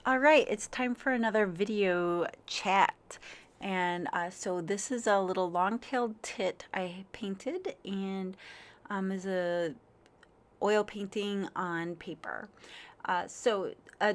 All right, it's time for another video chat. And so this is a little long-tailed tit I painted and is a oil painting on paper.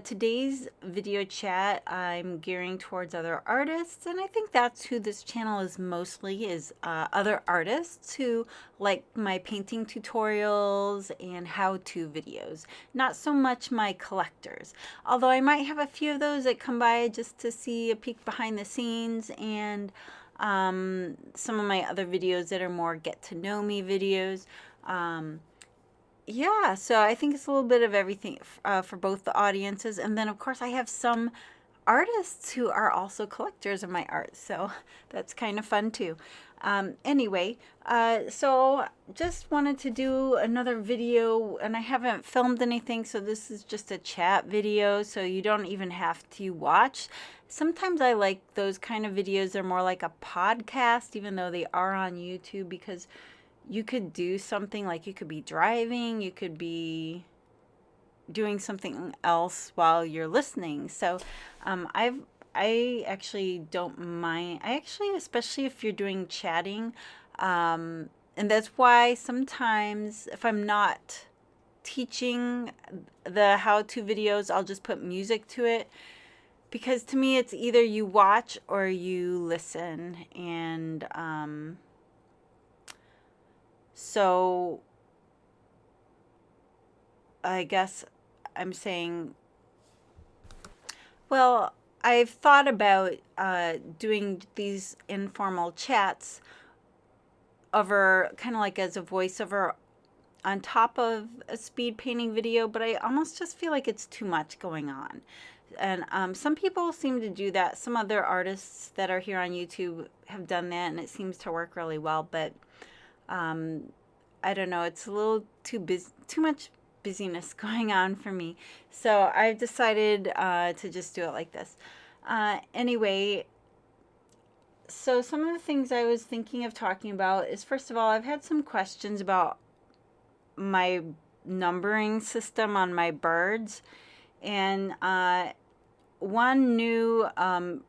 Today's video chat, I'm gearing towards other artists, and I think that's who this channel is mostly, is other artists who like my painting tutorials and how-to videos. Not so much my collectors, although I might have a few of those that come by just to see a peek behind the scenes, and some of my other videos that are more get-to-know me videos. Yeah, so I think it's a little bit of everything for both the audiences. And then, of course, I have some artists who are also collectors of my art. So that's kind of fun, too. Anyway, so just wanted to do another video, and I haven't filmed anything, so this is just a chat video, so you don't even have to watch. Sometimes I like those kind of videos. They're more like a podcast, even though they are on YouTube, because you could do something like you could be driving, you could be doing something else while you're listening. So I actually don't mind. I actually, especially if you're doing chatting, and that's why sometimes if I'm not teaching the how-to videos, I'll just put music to it, because to me it's either you watch or you listen. And so I guess I'm saying, well, I've thought about doing these informal chats over, kind of like as a voiceover on top of a speed painting video, but I almost just feel like it's too much going on. And some people seem to do that. Some other artists that are here on YouTube have done that, and it seems to work really well. But I don't know, it's a little too much busyness going on for me. So I've decided to just do it like this. Anyway, so some of the things I was thinking of talking about is, first of all, I've had some questions about my numbering system on my birds. And one new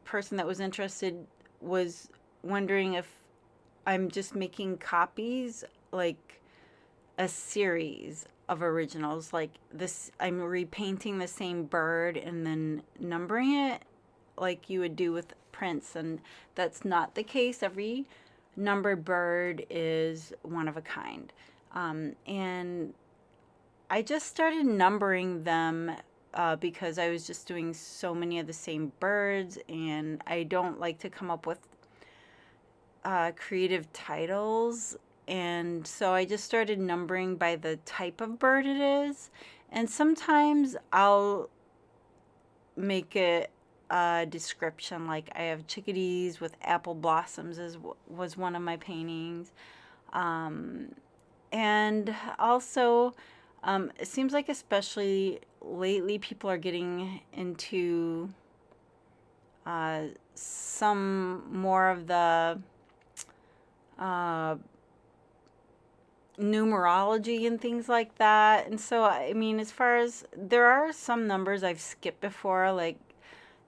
person that was interested was wondering if I'm just making copies, like a series of originals, like this. I'm repainting the same bird and then numbering it like you would do with prints, and that's not the case. Every numbered bird is one of a kind. And I just started numbering them because I was just doing so many of the same birds, and I don't like to come up with creative titles. And so I just started numbering by the type of bird it is. And sometimes I'll make it a description, like I have chickadees with apple blossoms was one of my paintings. And also, it seems like especially lately people are getting into some more of the numerology and things like that. And so, I mean, as far as, there are some numbers I've skipped before, like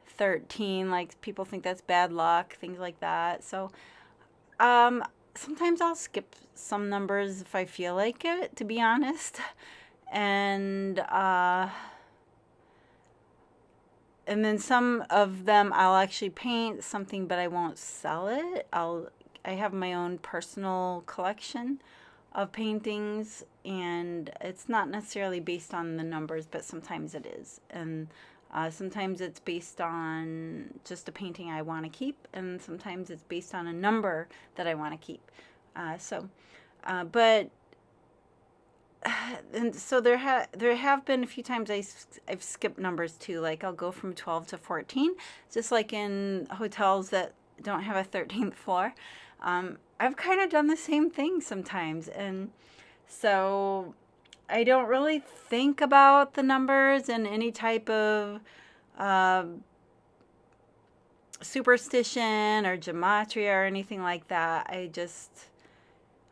13, like people think that's bad luck, things like that. So sometimes I'll skip some numbers if I feel like it, to be honest. And then some of them I'll actually paint something, but I won't sell it. I have my own personal collection of paintings, and it's not necessarily based on the numbers, but sometimes it is. And sometimes it's based on just a painting I want to keep, and sometimes it's based on a number that I want to keep. But and so there have been a few times I've skipped numbers too. Like I'll go from 12 to 14, just like in hotels that don't have a 13th floor. I've kind of done the same thing sometimes, and so I don't really think about the numbers in any type of superstition or gematria or anything like that. I just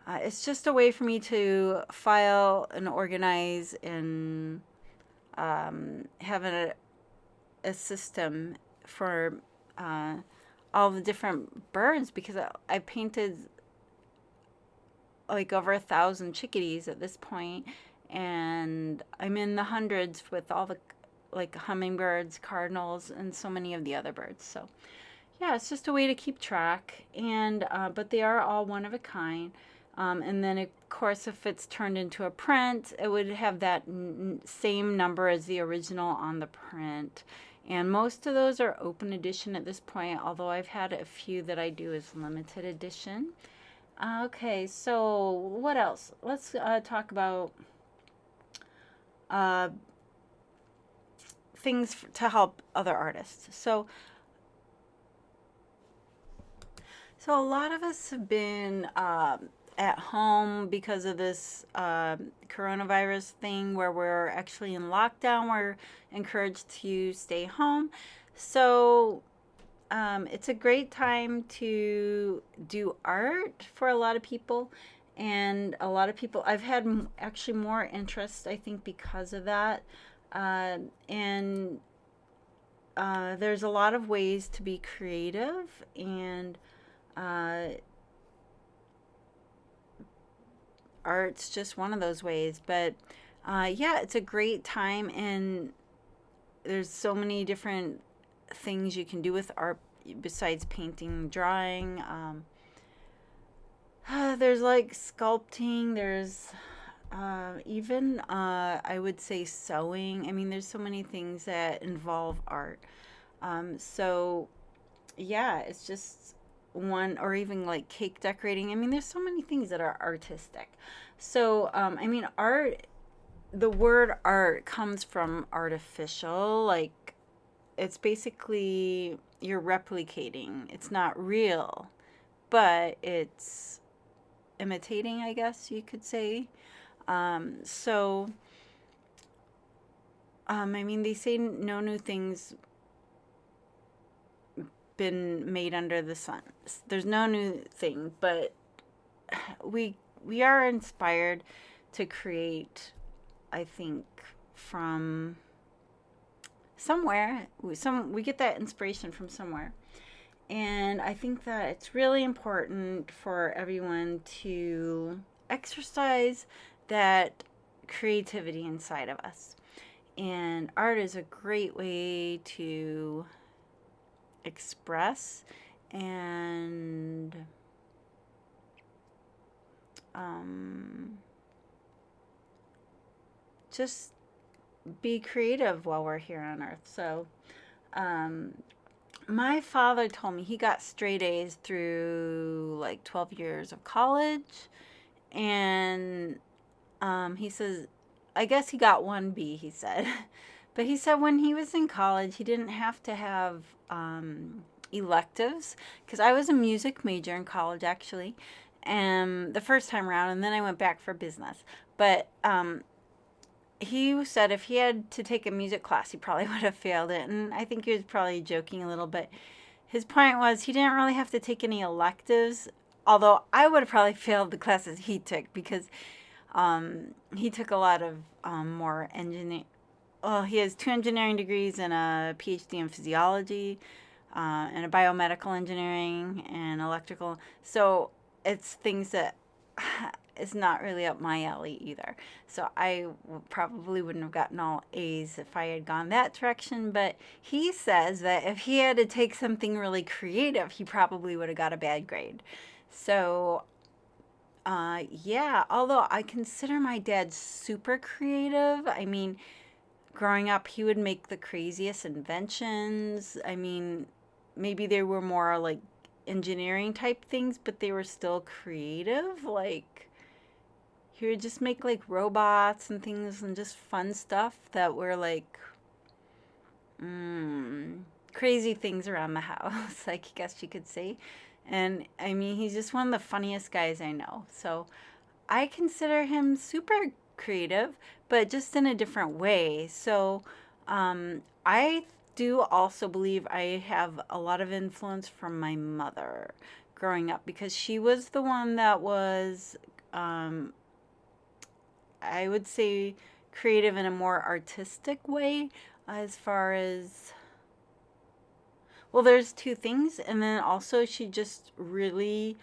it's just a way for me to file and organize and have a system for uh, all the different birds, because I painted like over 1,000 chickadees at this point, and I'm in the hundreds with all the like hummingbirds, cardinals, and so many of the other birds. So yeah, it's just a way to keep track, and but they are all one of a kind. And then, of course, if it's turned into a print, it would have that same number as the original on the print. And most of those are open edition at this point, although I've had a few that I do as limited edition. Okay, so what else? Let's talk about uh, things to help other artists. So a lot of us have been at home because of this coronavirus thing, where we're actually in lockdown. We're encouraged to stay home. So it's a great time to do art for a lot of people. And a lot of people, I've had actually more interest, I think, because of that. And there's a lot of ways to be creative, and uh, art's just one of those ways. But yeah, it's a great time, and there's so many different things you can do with art besides painting, drawing. There's like sculpting, there's even I would say sewing. I mean, there's so many things that involve art. So yeah, it's just one, or even like cake decorating. I mean, there's so many things that are artistic. So I mean, art, the word art comes from artificial, like it's basically you're replicating. It's not real, but it's imitating, I guess you could say. So I mean, they say no new things been made under the sun. There's no new thing, but we are inspired to create, I think, from somewhere. We get that inspiration from somewhere. And I think that it's really important for everyone to exercise that creativity inside of us. And art is a great way to express and just be creative while we're here on earth. So my father told me he got straight A's through like 12 years of college. And he says, I guess he got one B, he said. But he said when he was in college, he didn't have to have electives, because I was a music major in college, actually, and the first time around, and then I went back for business. But he said if he had to take a music class, he probably would have failed it. And I think he was probably joking a little bit. His point was he didn't really have to take any electives, although I would have probably failed the classes he took, because he took a lot of more engineering. Well, he has 2 engineering degrees and a PhD in physiology, and a biomedical engineering and electrical. So it's things that is not really up my alley either. So I probably wouldn't have gotten all A's if I had gone that direction. But he says that if he had to take something really creative, he probably would have got a bad grade. So yeah, although I consider my dad super creative. I mean, growing up, he would make the craziest inventions. I mean, maybe they were more like engineering type things, but they were still creative. Like, he would just make like robots and things and just fun stuff that were like crazy things around the house, I guess you could say. And I mean, he's just one of the funniest guys I know. So I consider him super creative, but just in a different way. So I do also believe I have a lot of influence from my mother growing up, because she was the one that was, I would say, creative in a more artistic way, as far as Well, there's two things, and then also she just really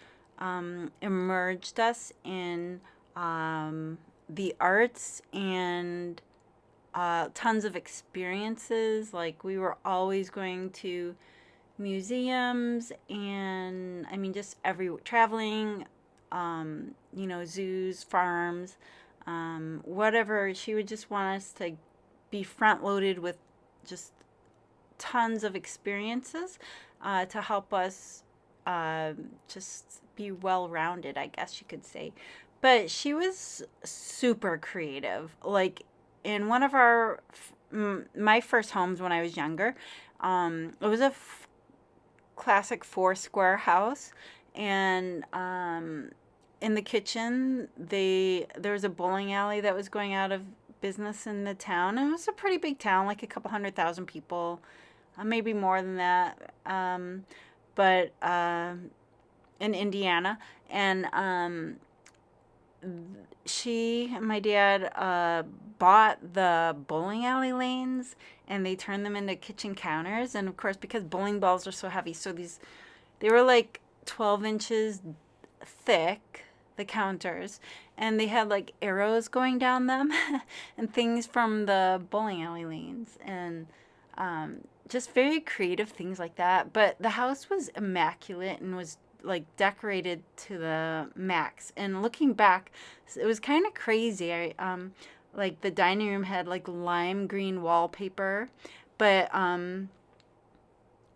immersed us in the arts and tons of experiences. Like we were always going to museums and I mean just every traveling, zoos, farms, whatever. She would just want us to be front loaded with just tons of experiences to help us just be well rounded, I guess you could say. But she was super creative. Like in one of my first homes when I was younger, it was a classic four square house, and in the kitchen there was a bowling alley that was going out of business in the town, and it was a pretty big town, like a couple 100,000 people, maybe more than that, but in Indiana. And she and my dad bought the bowling alley lanes, and they turned them into kitchen counters. And of course, because bowling balls are so heavy, so they were like 12 inches thick, the counters, and they had like arrows going down them and things from the bowling alley lanes, and just very creative things like that. But the house was immaculate and was like decorated to the max. And looking back, it was kind of crazy. Like the dining room had like lime green wallpaper, but and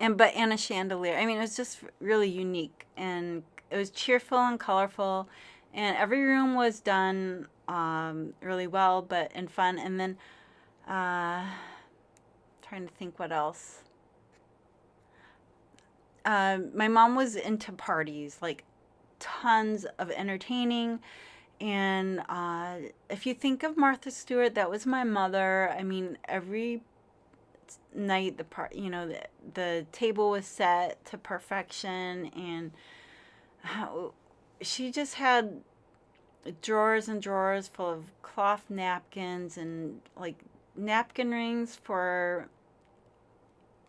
a chandelier. I mean, it was just really unique, and it was cheerful and colorful, and every room was done really well, but and fun. And then trying to think what else. My mom was into parties, like tons of entertaining. And if you think of Martha Stewart, that was my mother. I mean, every night the table was set to perfection, and she just had drawers and drawers full of cloth napkins and like napkin rings for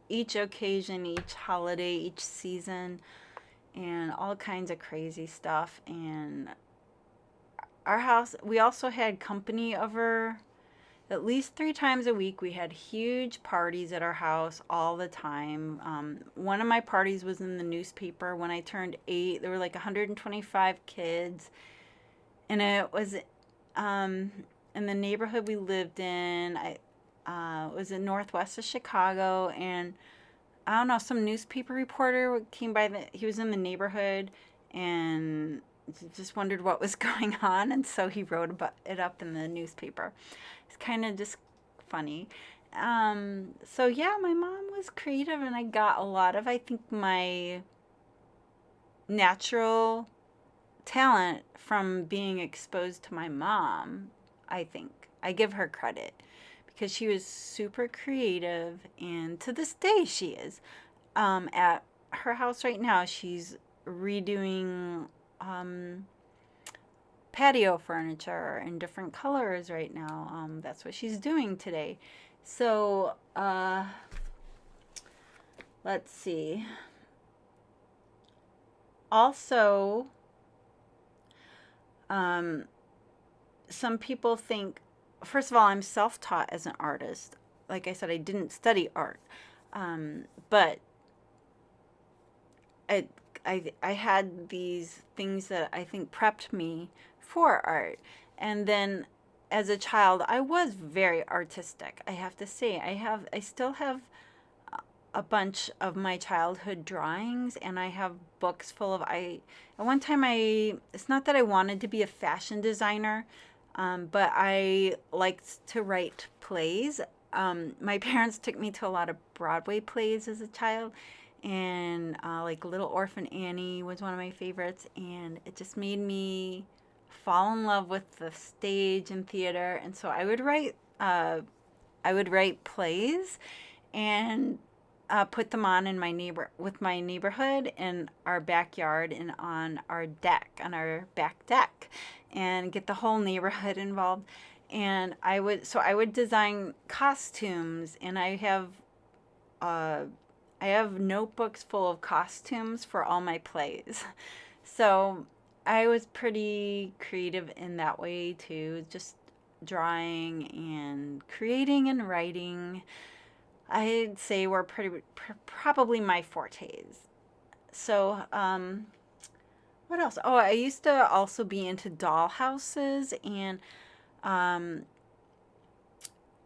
each occasion, each holiday, each season, and all kinds of crazy stuff. And our house, we also had company over at least 3 times a week. We had huge parties at our house all the time. One of my parties was in the newspaper when I turned 8. There were like 125 kids, and it was in the neighborhood we lived in. It was in northwest of Chicago, and I don't know, some newspaper reporter came by. He was in the neighborhood and just wondered what was going on, and so he wrote about it up in the newspaper. It's kind of just funny. So yeah, my mom was creative, and I got a lot of, I think, my natural talent from being exposed to my mom. I think I give her credit because she was super creative, and to this day she is. At her house right now, she's redoing patio furniture in different colors right now. That's what she's doing today. So let's see. Also, some people think, first of all, I'm self-taught as an artist. Like I said, I didn't study art, but I had these things that I think prepped me for art. And then as a child, I was very artistic. I have to say, I still have a bunch of my childhood drawings, and I have books full of, at one time it's not that I wanted to be a fashion designer, but I liked to write plays. My parents took me to a lot of Broadway plays as a child, and like Little Orphan Annie was one of my favorites, and it just made me fall in love with the stage and theater. And so I would write plays and put them on in my neighborhood in our backyard and on our back deck, and get the whole neighborhood involved. And I would design costumes, and I have I have notebooks full of costumes for all my plays. So I was pretty creative in that way too, just drawing and creating and writing. I'd say were probably my fortes. So, what else? Oh, I used to also be into doll houses, and um,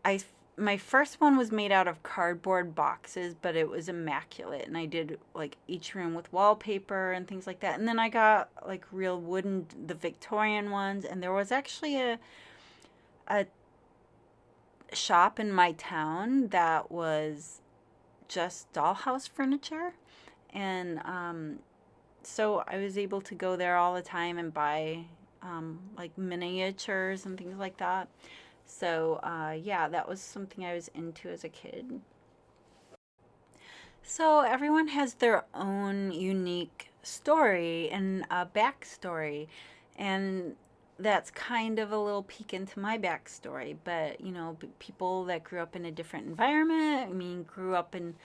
I my first one was made out of cardboard boxes, but it was immaculate, and I did like each room with wallpaper and things like that. And then I got like real wooden, the Victorian ones, and there was actually a shop in my town that was just dollhouse furniture, and so I was able to go there all the time and buy like miniatures and things like that. So yeah, that was something I was into as a kid. So everyone has their own unique story and backstory, and that's kind of a little peek into my backstory. But you know, people that grew up in a different environment, I mean, grew up in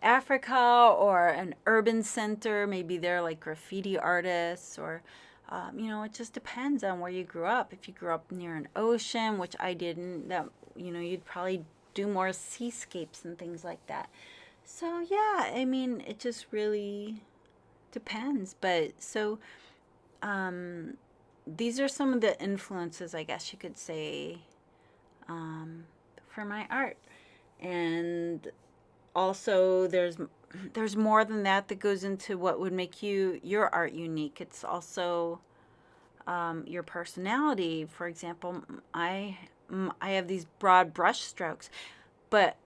Africa or an urban center, maybe they're like graffiti artists, or you know, it just depends on where you grew up. If you grew up near an ocean, which I didn't, that you know, you'd probably do more seascapes and things like that. So yeah, I mean, it just really depends. But so um, these are some of the influences, I guess you could say, um, for my art. And also, there's more than that that goes into what would make your art unique. It's also your personality. For example, I have these broad brush strokes, but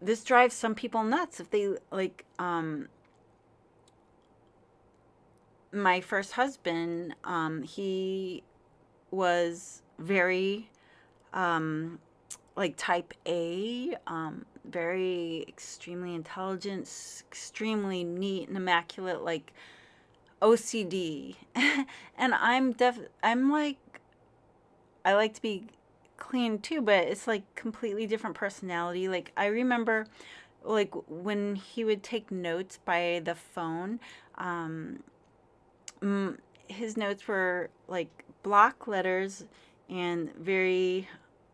this drives some people nuts if they like my first husband. He was very um like type A, very extremely intelligent, extremely neat and immaculate, like OCD. And I'm like, I like to be clean too, but it's like completely different personality. Like I remember like when he would take notes by the phone, um his notes were like block letters and very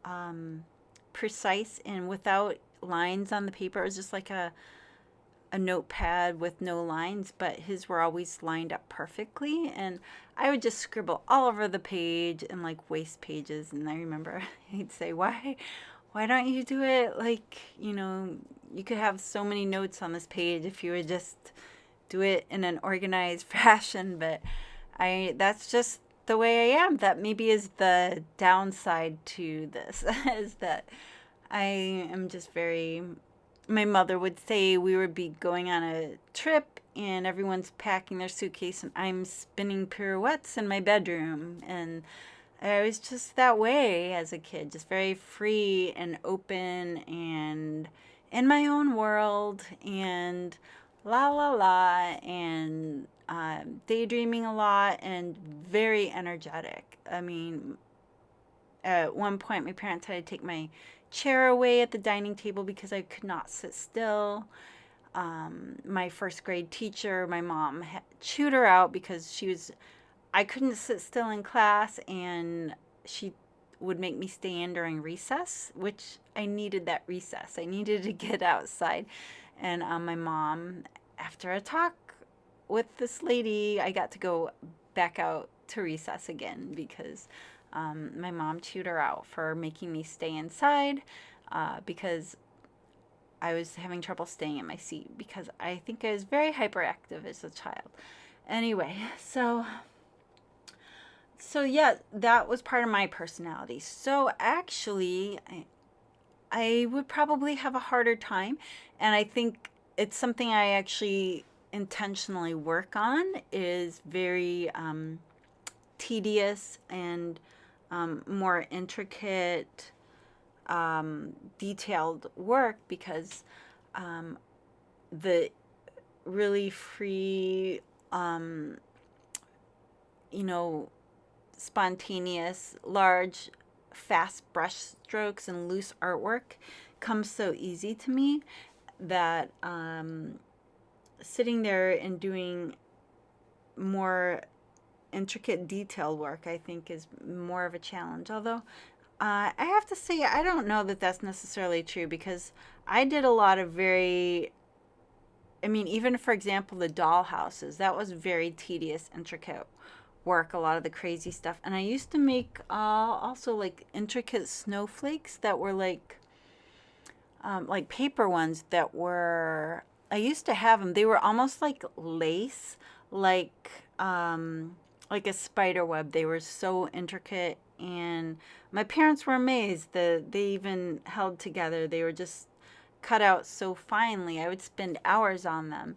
um precise and without lines on the paper. It was just like a notepad with no lines, but his were always lined up perfectly. And I would just scribble all over the page and like waste pages. And I remember he'd say, why don't you do it like, you know, you could have so many notes on this page if you would just do it in an organized fashion. But that's just the way I am. That maybe is the downside to this, is that I am just very, my mother would say we would be going on a trip and everyone's packing their suitcase and I'm spinning pirouettes in my bedroom. And I was just that way as a kid, just very free and open and in my own world and la la la, and daydreaming a lot and very energetic. I mean, at one point, my parents had to take my chair away at the dining table because I could not sit still. My first grade teacher, my mom chewed her out because I couldn't sit still in class, and she would make me stay in during recess, which I needed that recess. I needed to get outside. And my mom, after a talk with this lady, I got to go back out to recess again because my mom chewed her out for making me stay inside because I was having trouble staying in my seat because I think I was very hyperactive as a child. Anyway, so yeah, that was part of my personality. So actually, I would probably have a harder time, and I think it's something I actually intentionally work on. Is very tedious and more intricate, detailed work because um, the really free, um, you know, spontaneous, large, fast brush strokes and loose artwork comes so easy to me. that sitting there and doing more intricate detail work, I think, is more of a challenge. Although I have to say, I don't know that that's necessarily true, because I did a lot of very, I mean, even for example, the doll houses, that was very tedious, intricate work, a lot of the crazy stuff. And I used to make also like intricate snowflakes that were like paper ones that were, I used to have them. They were almost like lace, like like a spider web. They were so intricate, and my parents were amazed that they even held together. They were just cut out so finely. I would spend hours on them.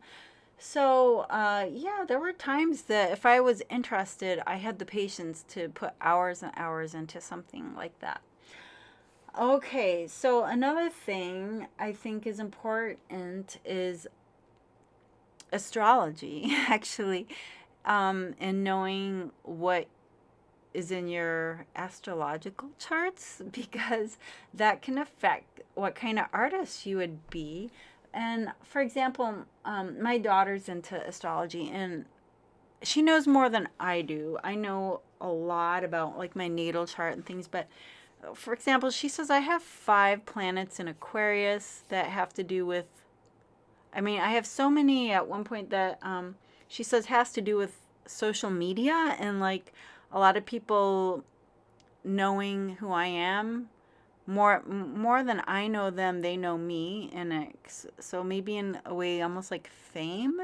So, yeah, there were times that if I was interested, I had the patience to put hours and hours into something like that. Okay, so another thing I think is important is astrology, actually, and knowing what is in your astrological charts, because that can affect what kind of artist you would be. And for example, my daughter's into astrology, and she knows more than I do. I know a lot about like my natal chart and things, but for example, she says I have 5 planets in Aquarius that have to do with, I mean, I have so many at one point that she says has to do with social media, and like a lot of people knowing who I am more than I know them, they know me, and so maybe in a way almost like fame.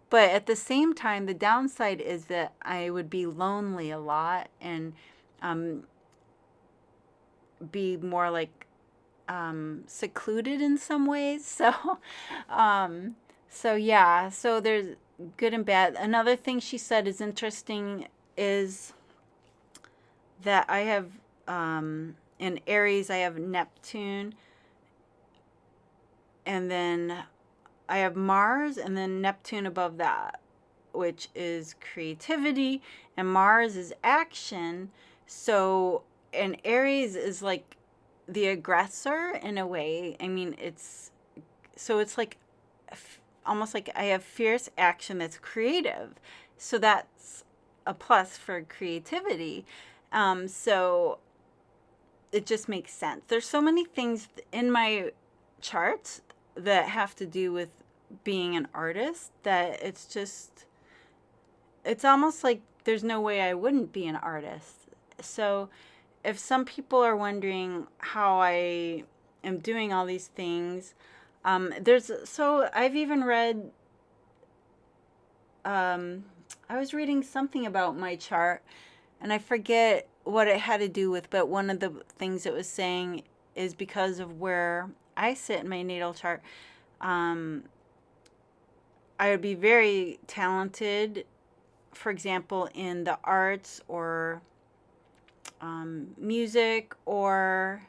But at the same time, the downside is that I would be lonely a lot, and um, be more like secluded in some ways. Um, so yeah, so there's good and bad. Another thing she said is interesting is that I have in Aries, I have Neptune, and then I have Mars, and then Neptune above that, which is creativity, and Mars is action. So, and Aries is like the aggressor in a way. I mean, it's like almost like I have fierce action that's creative. So that's a plus for creativity. So it just makes sense. There's so many things in my charts that have to do with being an artist that it's almost like there's no way I wouldn't be an artist. So if some people are wondering how I am doing all these things, so I've even read, I was reading something about my chart, and I forget what it had to do with, but one of the things it was saying is because of where I sit in my natal chart, um, I would be very talented, for example, in the arts or music or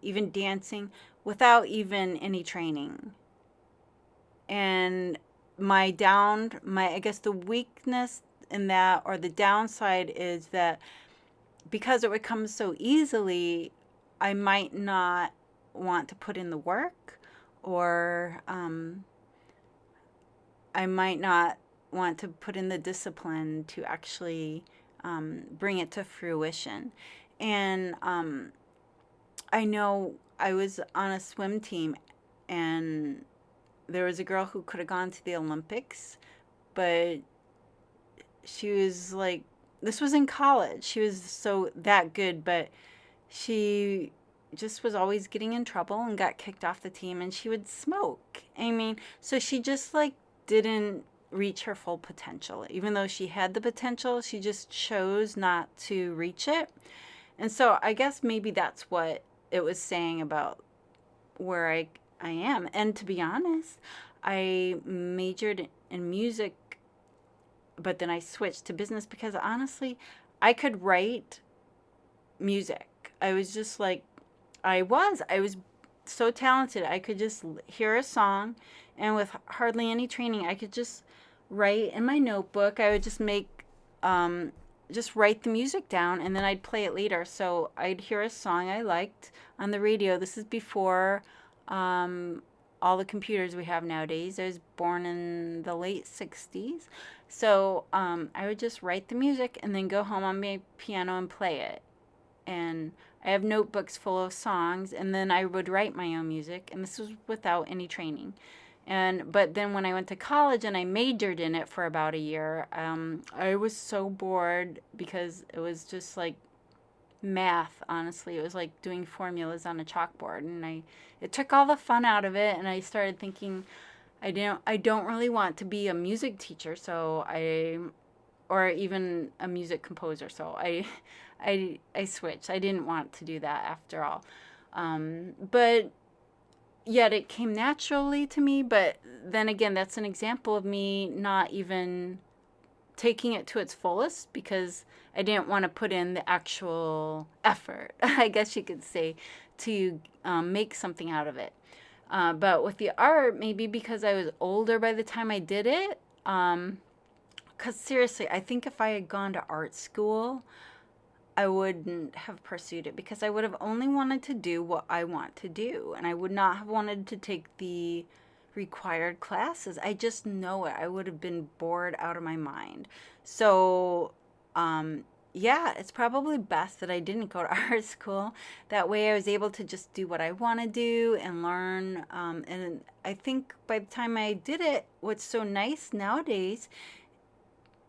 even dancing without even any training. And I guess the weakness in that, or the downside, is that because it would come so easily, I might not want to put in the work, or I might not want to put in the discipline to actually bring it to fruition. And I know I was on a swim team, and there was a girl who could have gone to the Olympics, but she was like, this was in college. She was so that good, but she just was always getting in trouble and got kicked off the team, and she would smoke. I mean, so she just like didn't reach her full potential. Even though she had the potential, she just chose not to reach it. And so I guess maybe that's what it was saying about where I am. And to be honest, I majored in music, but then I switched to business because honestly, I could write music. I was just like, I was so talented. I could just hear a song, and with hardly any training, I could just write in my notebook. I would just write the music down, and then I'd play it later. So I'd hear a song I liked on the radio. This is before all the computers we have nowadays. I was born in the late 60s. So I would just write the music and then go home on my piano and play it. And I have notebooks full of songs, and then I would write my own music, and this was without any training. But then when I went to college and I majored in it for about a year, I was so bored because it was just like math. Honestly, it was like doing formulas on a chalkboard, and it took all the fun out of it. And I started thinking, I don't really want to be a music teacher, or even a music composer. So I switched. I didn't want to do that after all. But yet it came naturally to me. But then again, that's an example of me not even taking it to its fullest because I didn't want to put in the actual effort, I guess you could say, to make something out of it. But with the art, maybe because I was older by the time I did it, because seriously, I think if I had gone to art school, I wouldn't have pursued it because I would have only wanted to do what I want to do. And I would not have wanted to take the required classes. I just know it. I would have been bored out of my mind. So, yeah, it's probably best that I didn't go to art school. That way I was able to just do what I want to do and learn. And I think by the time I did it, what's so nice nowadays,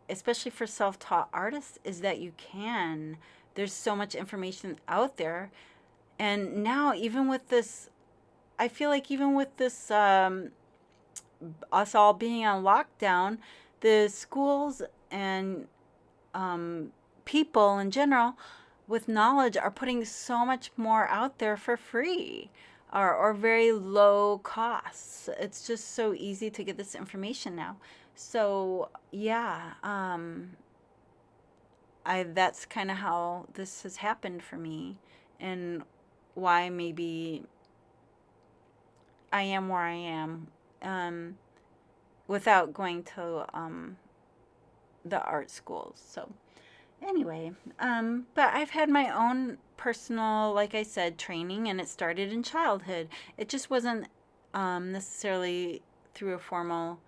especially for self-taught artists, is that there's so much information out there. And now even with this, I feel like even with this, us all being on lockdown, the schools and people in general with knowledge are putting so much more out there for free, or very low costs. It's just so easy to get this information now. So yeah, that's kind of how this has happened for me, and why maybe I am where I am, without going to the art schools. So anyway, but I've had my own personal, like I said, training, and it started in childhood. It just wasn't necessarily through a formal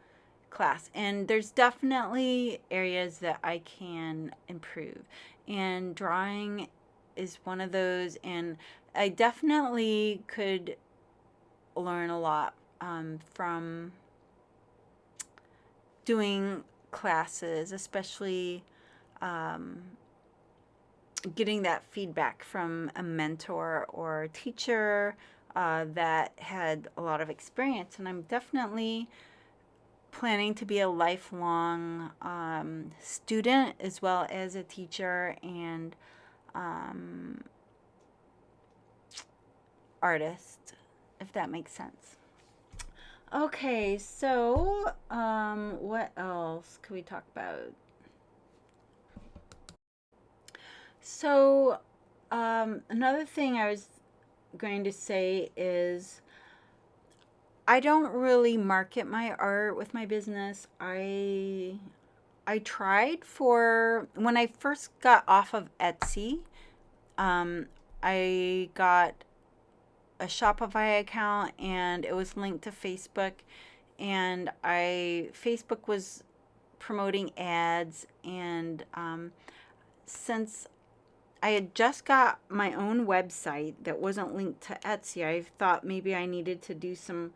class. And there's definitely areas that I can improve. And drawing is one of those. And I definitely could learn a lot from doing classes, especially getting that feedback from a mentor or teacher that had a lot of experience. And I'm definitely planning to be a lifelong student as well as a teacher and artist, if that makes sense. Okay, so what else could we talk about? So another thing I was going to say is I don't really market my art with my business. I tried for when I first got off of Etsy. I got a Shopify account and it was linked to Facebook, and Facebook was promoting ads, and since I had just got my own website that wasn't linked to Etsy, I thought maybe I needed to do some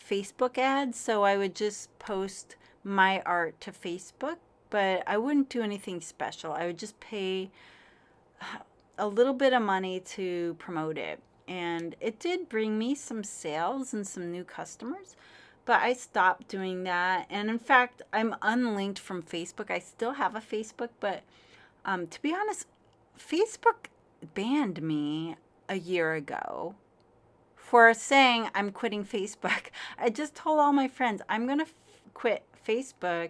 Facebook ads, so I would just post my art to Facebook, but I wouldn't do anything special. I would just pay a little bit of money to promote it. And it did bring me some sales and some new customers, but I stopped doing that. And in fact, I'm unlinked from Facebook. I still have a Facebook, but to be honest, Facebook banned me a year ago for saying I'm quitting Facebook. I just told all my friends I'm going to quit Facebook,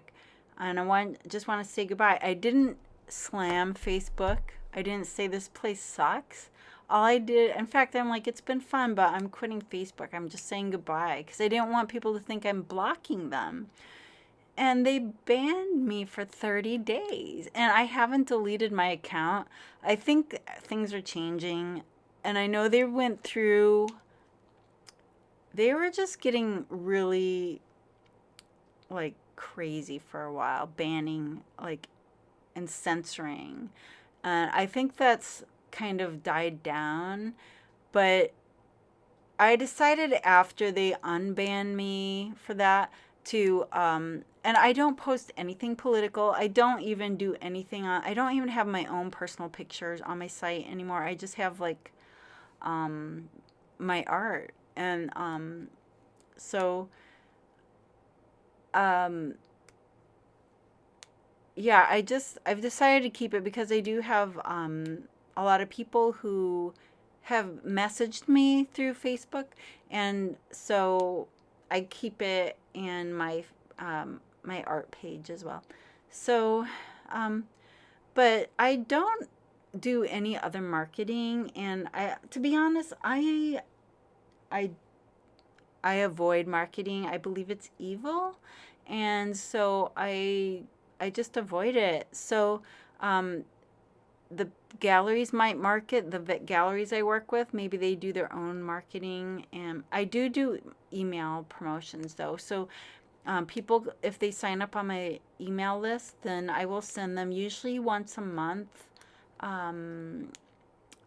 and just want to say goodbye. I didn't slam Facebook. I didn't say this place sucks. All I did, in fact, I'm like, it's been fun, but I'm quitting Facebook. I'm just saying goodbye because I didn't want people to think I'm blocking them. And they banned me for 30 days. And I haven't deleted my account. I think things are changing. And I know they went through they were just getting really like crazy for a while, banning like and censoring. I think that's kind of died down, but I decided after they unbanned me for that to and I don't post anything political. I don't even do anything on I don't even have my own personal pictures on my site anymore. I just have like um my art. And so um yeah, I've decided to keep it because I do have a lot of people who have messaged me through Facebook, and so I keep it in my art page as well. So, um, but I don't do any other marketing, and to be honest, I I avoid marketing. I believe it's evil, and so I just avoid it. So um, the galleries might market the galleries I work with. Maybe they do their own marketing, and I do email promotions though. So people, if they sign up on my email list, then I will send them usually once a month um,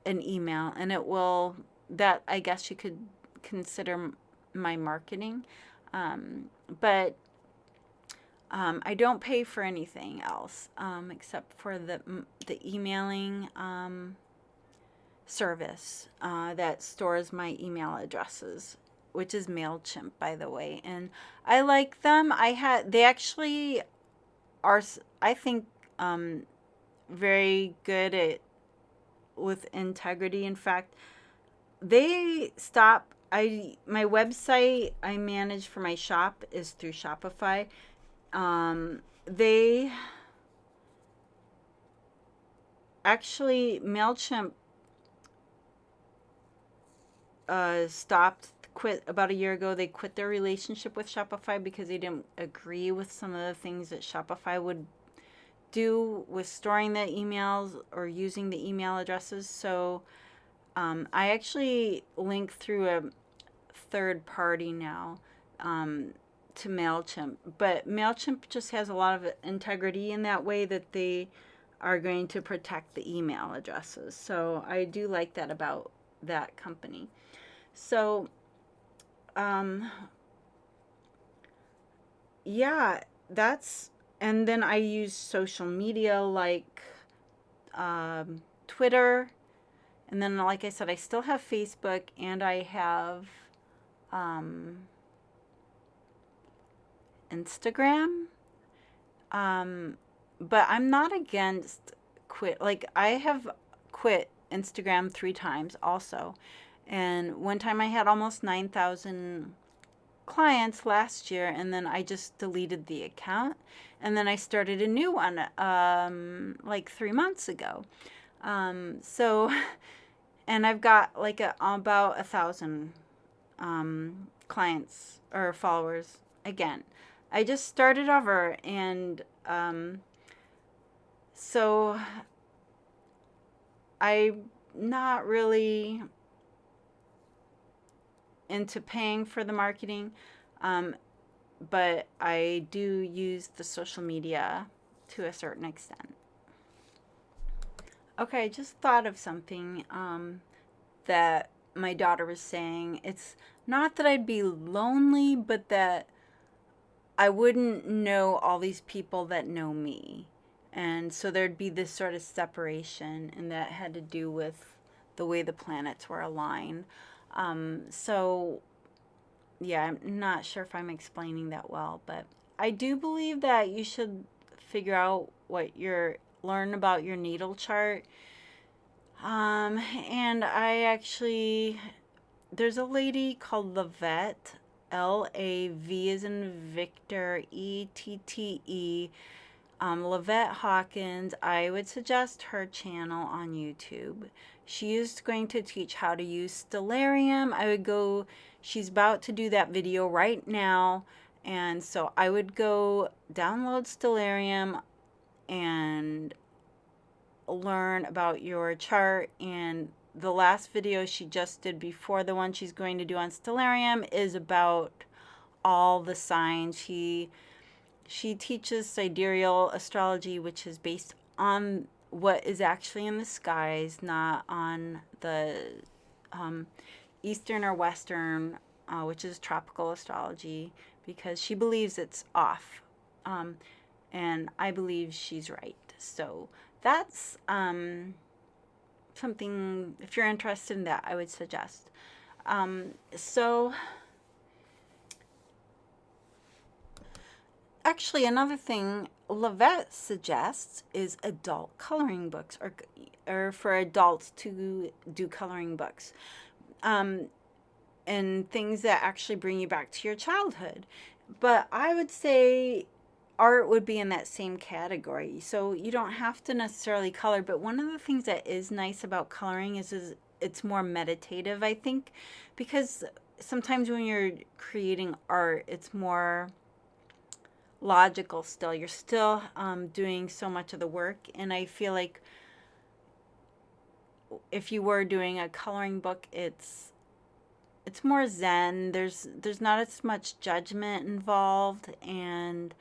an email, and it will that I guess you could consider my marketing. But I don't pay for anything else except for the emailing service that stores my email addresses, which is Mailchimp, by the way. And I like them. They actually are, I think, um, very good at with integrity. In fact, they stop. My website I manage for my shop is through Shopify. They actually Mailchimp stopped quit about a year ago. They quit their relationship with Shopify because they didn't agree with some of the things that Shopify would do with storing the emails or using the email addresses. So I actually link through a third party now to MailChimp. But MailChimp just has a lot of integrity in that way that they are going to protect the email addresses. So I do like that about that company. So, um, yeah, that's, and then I use social media like Twitter. And then, like I said, I still have Facebook and I have um, Instagram. Um, but I'm not against quit. Like, I have quit Instagram 3 times also. And one time I had almost 9,000 clients last year, and then I just deleted the account. And then I started a new one like 3 months ago. So, and I've got like about 1,000 clients or followers again. I just started over, and so I'm not really into paying for the marketing, um, but I do use the social media to a certain extent. Okay, I just thought of something that my daughter was saying. It's not that I'd be lonely, but that I wouldn't know all these people that know me. And so there'd be this sort of separation, and that had to do with the way the planets were aligned. So, yeah, I'm not sure if I'm explaining that well, but I do believe that you should figure out learn about your natal chart. And I actually, there's a lady called Lavette, Lav is in Victor, Ette. Lavette Hawkins. I would suggest her channel on YouTube. She is going to teach how to use Stellarium. She's about to do that video right now. And so I would go download Stellarium and learn about your chart and the last video she just did before the one she's going to do on stellarium is about all the signs. She teaches sidereal astrology, which is based on what is actually in the skies, not on the Eastern or Western, which is tropical astrology, because she believes it's off. And I believe she's right. So that's something, if you're interested in that, I would suggest. So actually, another thing Lavette suggests is adult coloring books, or for adults to do coloring books, and things that actually bring you back to your childhood. But I would say art would be in that same category. So you don't have to necessarily color, but one of the things that is nice about coloring is it's more meditative, I think, because sometimes when you're creating art, it's more logical still. You're still doing so much of the work, and I feel like if you were doing a coloring book, it's more zen. There's not as much judgment involved, and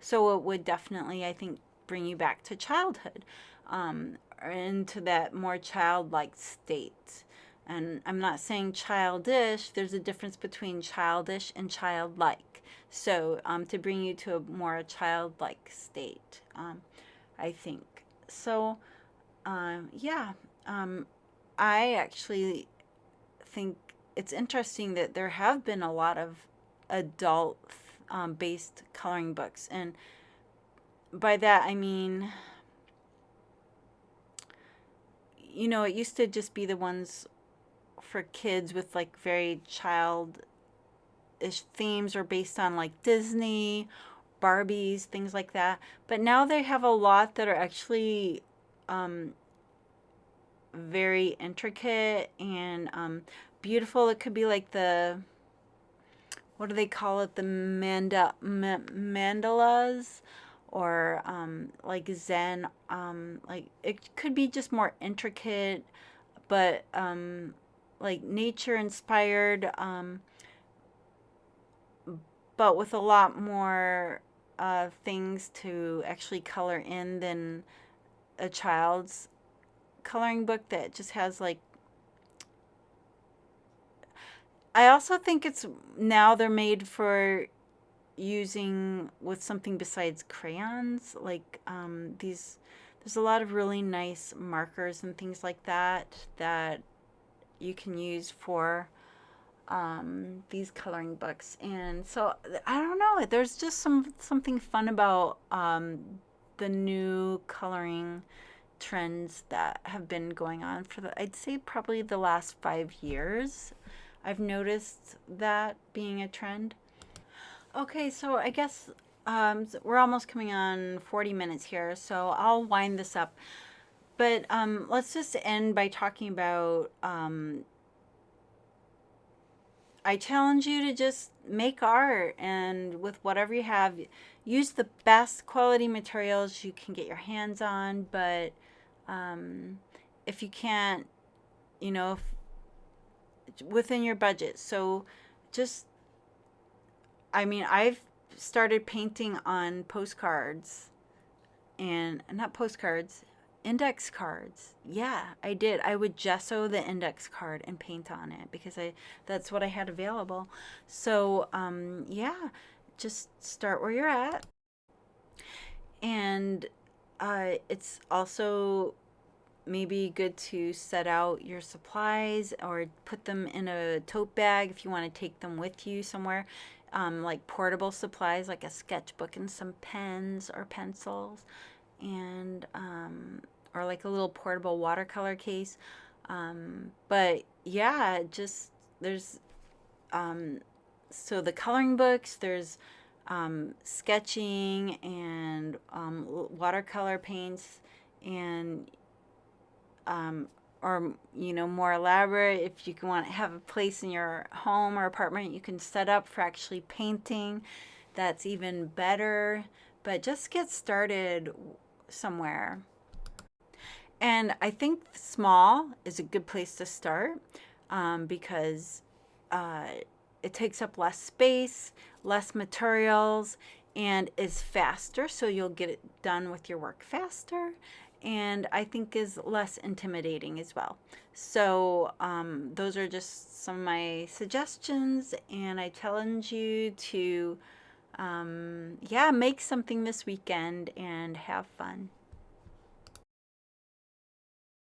so it would definitely, I think, bring you back to childhood, or into that more childlike state. And I'm not saying childish. There's a difference between childish and childlike. So to bring you to a more childlike state, I think. So yeah, I actually think it's interesting that there have been a lot of adult based coloring books, and by that I mean, it used to just be the ones for kids with like very childish themes, or based on like Disney, Barbies, things like that. But now they have a lot that are actually very intricate and beautiful. It could be like what do they call it? The mandalas, or like Zen. Like it could be just more intricate, but like nature inspired, but with a lot more things to actually color in than a child's coloring book that just has like. I also think it's now they're made for using with something besides crayons, like there's a lot of really nice markers and things like that you can use for these coloring books. And so I don't know, there's just something fun about the new coloring trends that have been going on for I'd say probably the last 5 years. I've noticed that being a trend. Okay, so I guess we're almost coming on 40 minutes here, so I'll wind this up. But let's just end by talking about I challenge you to just make art, and with whatever you have, use the best quality materials you can get your hands on. But if you can't, within your budget. So just, I mean, I've started painting on postcards, and not postcards, index cards. Yeah, I did. I would gesso the index card and paint on it because that's what I had available. So yeah, just start where you're at. And it's also maybe good to set out your supplies or put them in a tote bag if you want to take them with you somewhere. Like portable supplies, like a sketchbook and some pens or pencils, and or like a little portable watercolor case. But yeah, just there's so the coloring books, there's sketching and watercolor paints, and or more elaborate, if you want to have a place in your home or apartment you can set up for actually painting, that's even better. But just get started somewhere. And I think small is a good place to start, because uh, it takes up less space, less materials, and is faster. So you'll get it done with your work faster. And I think is less intimidating as well. So those are just some of my suggestions. And I challenge you to, yeah, make something this weekend and have fun.